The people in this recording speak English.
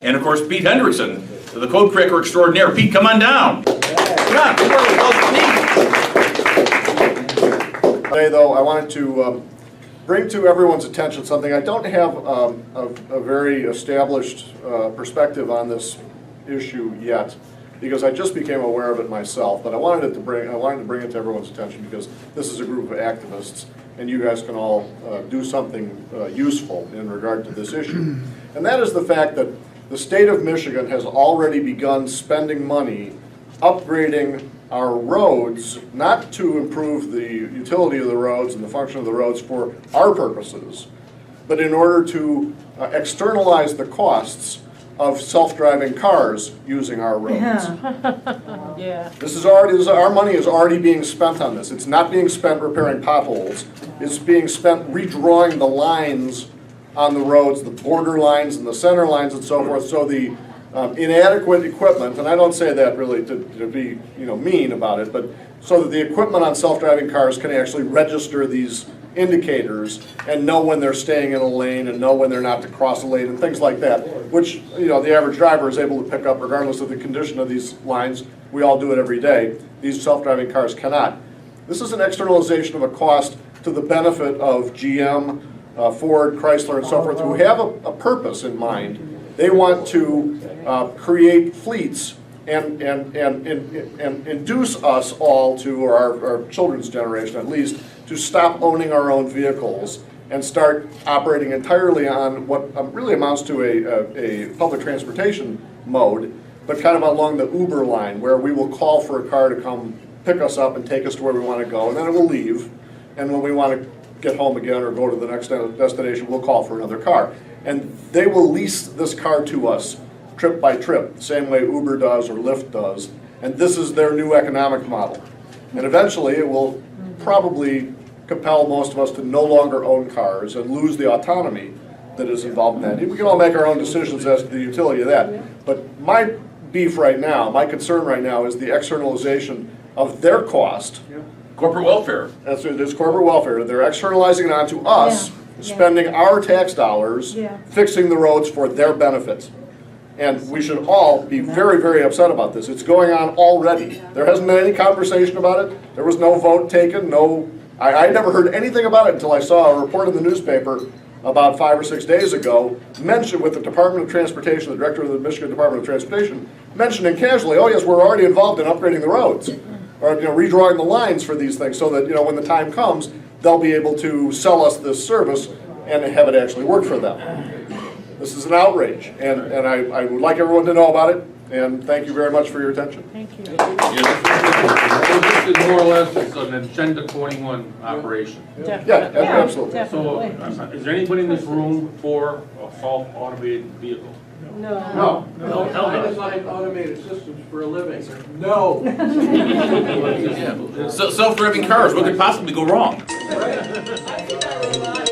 And of course, Pete Hendrickson, the code cracker extraordinaire. Pete, come on down. Come on, come on, Pete. Today, though, I wanted to bring to everyone's attention something. I don't have a very established perspective on this issue yet, because I just became aware of it myself. But I wanted to bring it to everyone's attention because this is a group of activists, and you guys can all do something useful in regard to this issue. And that is the fact that the state of Michigan has already begun spending money upgrading our roads, not to improve the utility of the roads and the function of the roads for our purposes, but in order to externalize the costs of self-driving cars using our roads. Yeah. Our money is already being spent on this. It's not being spent repairing potholes. It's being spent redrawing the lines on the roads, the border lines and the center lines and so forth, so the inadequate equipment, and I don't say that really to be mean about it, but so that the equipment on self-driving cars can actually register these indicators and know when they're staying in a lane and know when they're not to cross a lane and things like that, which the average driver is able to pick up regardless of the condition of these lines. We all do it every day. These self-driving cars cannot. This is an externalization of a cost to the benefit of GM, Ford, Chrysler, and so forth, who have a purpose in mind. They want to create fleets and induce us all to, or our children's generation at least, to stop owning our own vehicles and start operating entirely on what really amounts to a public transportation mode, but kind of along the Uber line, where we will call for a car to come pick us up and take us to where we want to go, and then it will leave. And when we want to get home again or go to the next destination, we'll call for another car. And they will lease this car to us trip by trip, the same way Uber does or Lyft does. And this is their new economic model. And eventually it will probably compel most of us to no longer own cars and lose the autonomy that is involved in that. We can all make our own decisions as to the utility of that. But my beef right now, my concern right now, is the externalization of their cost. Corporate welfare. That's it, it's corporate welfare. They're externalizing it onto us, spending our tax dollars, fixing the roads for their benefit. And we should all be very, very upset about this. It's going on already. There hasn't been any conversation about it. There was no vote taken, I never heard anything about it until I saw a report in the newspaper about 5 or 6 days ago, mentioned with the Department of Transportation, the director of the Michigan Department of Transportation, mentioning casually, oh yes, we're already involved in upgrading the roads, or redrawing the lines for these things, so that when the time comes, they'll be able to sell us this service and have it actually work for them. This is an outrage, and I would like everyone to know about it, and thank you very much for your attention. Thank you. Well, this is more or less an Agenda 21 operation. Yeah, absolutely. So, is there anybody in this room for a self-automated vehicle? No. I design automated systems for a living. No. Self-driving cars, what could possibly go wrong? Right.